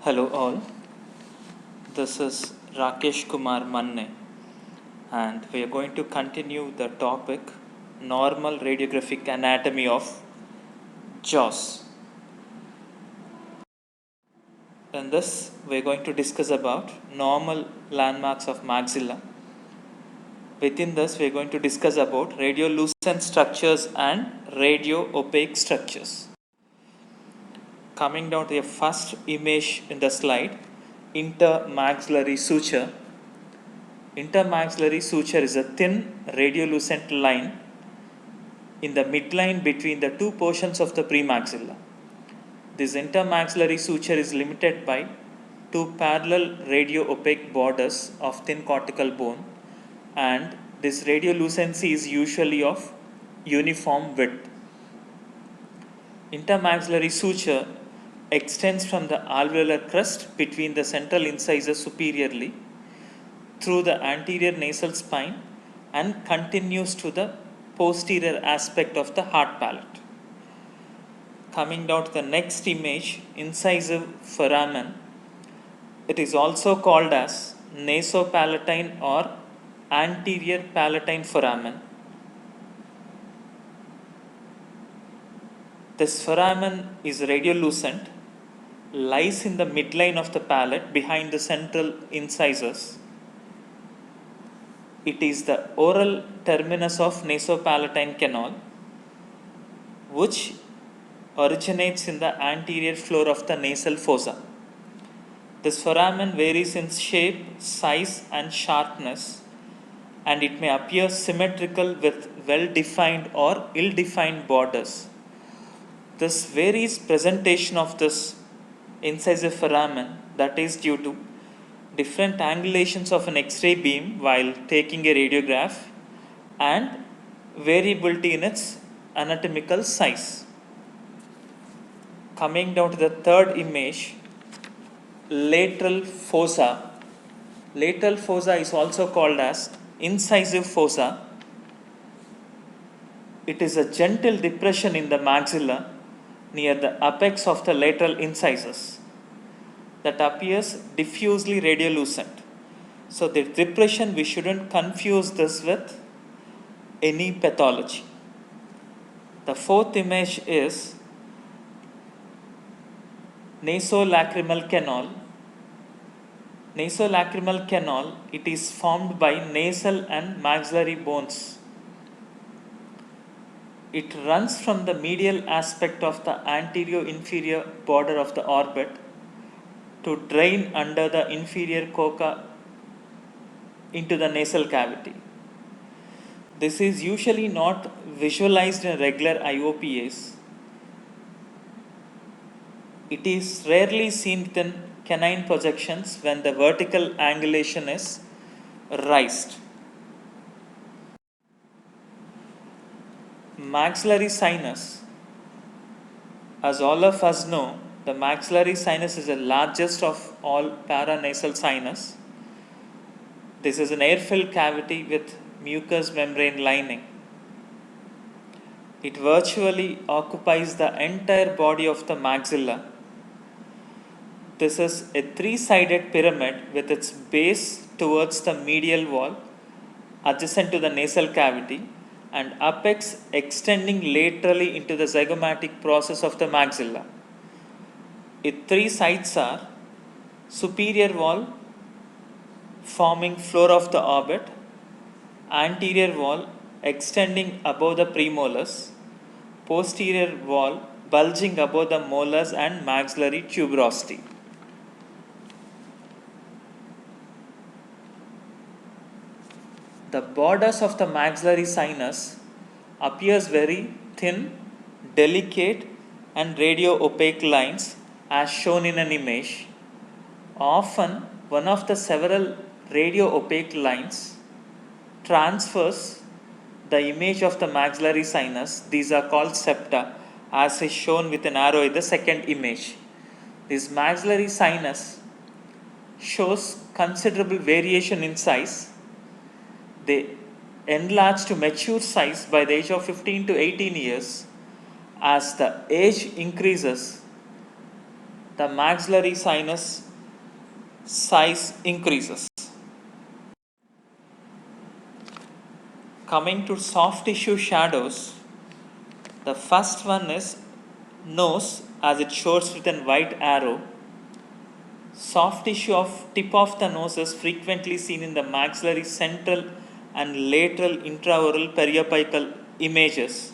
Hello all, this is Rakesh Kumar Manne and we are going to continue the topic normal radiographic anatomy of jaws. In this we are going to discuss about normal landmarks of maxilla. Within this we are going to discuss about radiolucent structures and radio-opaque structures. Coming down to the first image in the slide, intermaxillary suture. Intermaxillary suture is a thin radiolucent line in the midline between the two portions of the premaxilla. This intermaxillary suture is limited by two parallel radio-opaque borders of thin cortical bone, and this radiolucency is usually of uniform width. Intermaxillary suture extends from the alveolar crest between the central incisors superiorly through the anterior nasal spine and continues to the posterior aspect of the hard palate. Coming down to the next image, incisive foramen. It is also called as nasopalatine or anterior palatine foramen. This foramen is radiolucent, lies in the midline of the palate behind the central incisors. It is the oral terminus of nasopalatine canal, which originates in the anterior floor of the nasal fossa. This foramen varies in shape, size, and sharpness, and it may appear symmetrical with well-defined or ill-defined borders. This varies presentation of this incisive foramen, that is due to different angulations of an X-ray beam while taking a radiograph and variability in its anatomical size. Coming down to the third image, lateral fossa. Lateral fossa is also called as incisive fossa. It is a gentle depression in the maxilla near the apex of the lateral incisors that appears diffusely radiolucent. So the depression, we shouldn't confuse this with any pathology. The fourth image is nasolacrimal canal. Nasolacrimal canal, it is formed by nasal and maxillary bones. It runs from the medial aspect of the anterior inferior border of the orbit to drain under the inferior coca into the nasal cavity. This is usually not visualized in regular IOPAs. It is rarely seen within canine projections when the vertical angulation is raised. Maxillary sinus. As all of us know, the maxillary sinus is the largest of all paranasal sinus. This is an air-filled cavity with mucous membrane lining. It virtually occupies the entire body of the maxilla. This is a three-sided pyramid with its base towards the medial wall adjacent to the nasal cavity and apex extending laterally into the zygomatic process of the maxilla. Its three sides are superior wall forming floor of the orbit, anterior wall extending above the premolars, posterior wall bulging above the molars and maxillary tuberosity. The borders of the maxillary sinus appears very thin, delicate and radio-opaque lines as shown in an image. Often one of the several radio-opaque lines transfers the image of the maxillary sinus. These are called septa, as is shown with an arrow in the second image. This maxillary sinus shows considerable variation in size. They enlarge to mature size by the age of 15 to 18 years. As the age increases, the maxillary sinus size increases. Coming to soft tissue shadows, the first one is nose, as it shows with a white arrow. Soft tissue of tip of the nose is frequently seen in the maxillary central and lateral intraoral periapical images.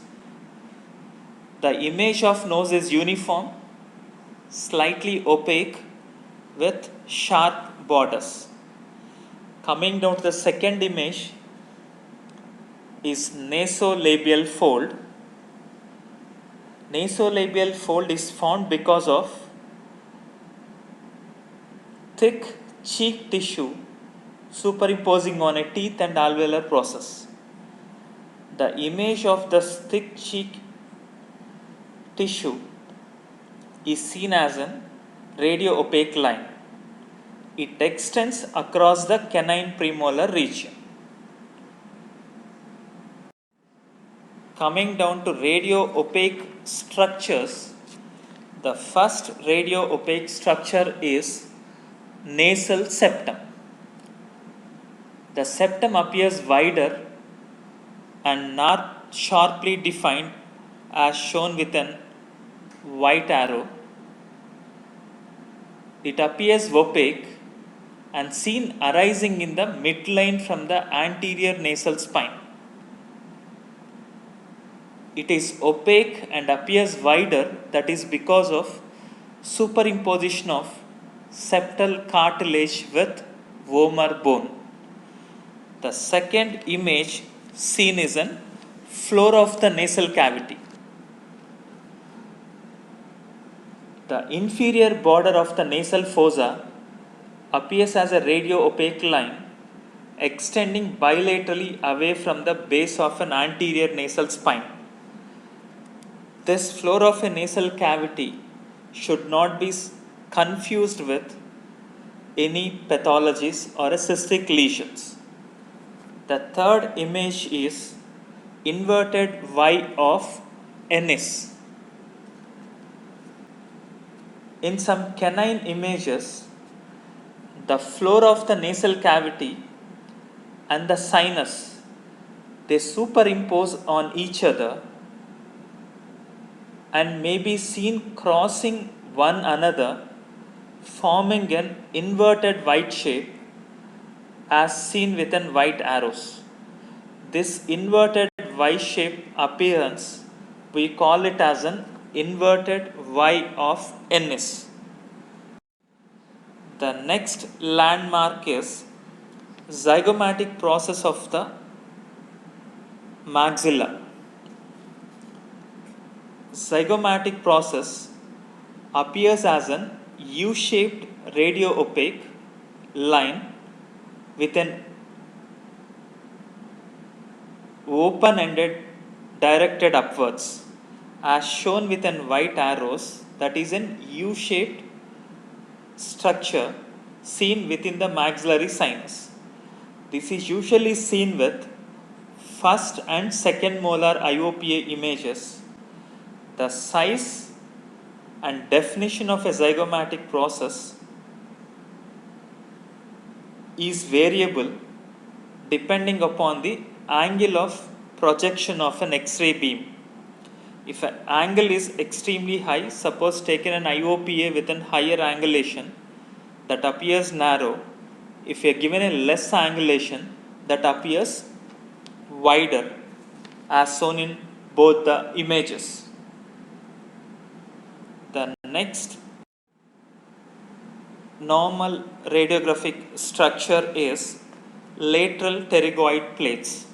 The image of nose is uniform, slightly opaque with sharp borders. Coming down to the second image is nasolabial fold. Nasolabial fold is formed because of thick cheek tissue superimposing on a teeth and alveolar process. The image of the thick cheek tissue is seen as a radio-opaque line. It extends across the canine premolar region. Coming down to radio-opaque structures, the first radio-opaque structure is nasal septum. The septum appears wider and not sharply defined as shown with an white arrow. It appears opaque and seen arising in the midline from the anterior nasal spine. It is opaque and appears wider, that is because of superimposition of septal cartilage with vomer bone. The second image seen is an floor of the nasal cavity. The inferior border of the nasal fossa appears as a radio-opaque line extending bilaterally away from the base of an anterior nasal spine. This floor of a nasal cavity should not be confused with any pathologies or cystic lesions. The third image is inverted Y of Ennis. In some canine images, the floor of the nasal cavity and the sinus, they superimpose on each other and may be seen crossing one another, forming an inverted white shape as seen within white arrows. This inverted Y shape appearance, we call it as an inverted Y of Ennis. The next landmark is zygomatic process of the maxilla. Zygomatic process appears as an U-shaped radio-opaque line with an open-ended directed upwards, as shown with an white arrows, that is an U-shaped structure seen within the maxillary sinus. This is usually seen with first and second molar IOPA images. The size and definition of a zygomatic process is variable depending upon the angle of projection of an X-ray beam. If an angle is extremely high, suppose taken an IOPA with a higher angulation, that appears narrow. If you are given a less angulation, that appears wider, as shown in both the images. The next normal radiographic structure is lateral pterygoid plates.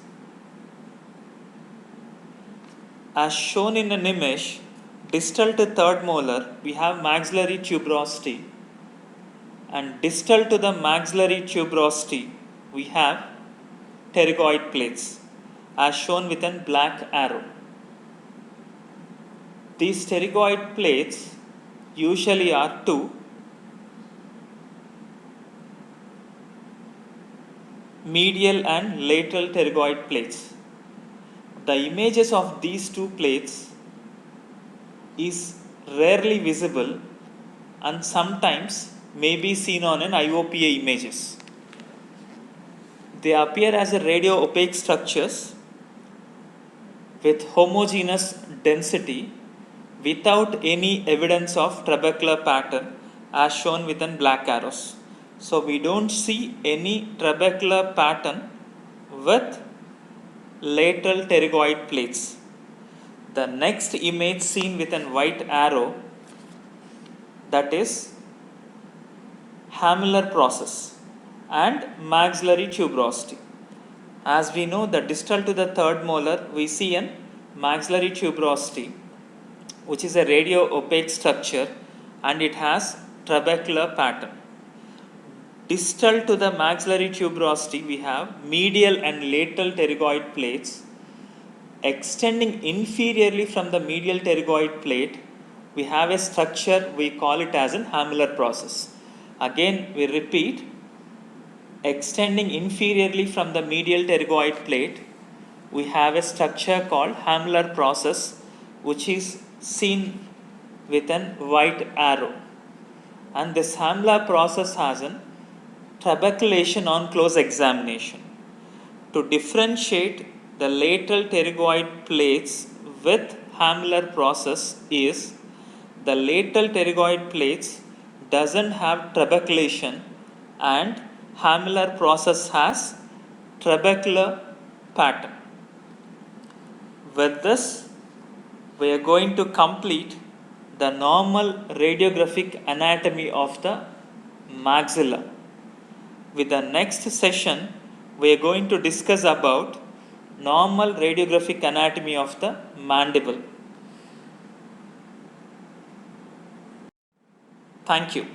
As shown in an image, distal to third molar, we have maxillary tuberosity, and distal to the maxillary tuberosity, we have pterygoid plates, as shown with a black arrow. These pterygoid plates usually are two. Medial and lateral pterygoid plates. The images of these two plates is rarely visible and sometimes may be seen on an IOPA images. They appear as a radio opaque structures with homogeneous density without any evidence of trabecular pattern as shown within black arrows. So we don't see any trabecular pattern with lateral pterygoid plates. The next image seen with an white arrow, that is Hameler process and maxillary tuberosity. As we know, the distal to the third molar, we see an maxillary tuberosity, which is a radio opaque structure and it has trabecular pattern. Distal to the maxillary tuberosity, we have medial and lateral pterygoid plates. Extending inferiorly from the medial pterygoid plate, we have a structure, we call it as an Hameler process. Again, we repeat, extending inferiorly from the medial pterygoid plate, we have a structure called Hameler process, which is seen with an white arrow. And this Hameler process has an trabeculation on close examination. To differentiate the lateral pterygoid plates with Hameler process is the lateral pterygoid plates doesn't have trabeculation and Hameler process has trabecular pattern. With this, we are going to complete the normal radiographic anatomy of the maxilla. With the next session, we are going to discuss about normal radiographic anatomy of the mandible. Thank you.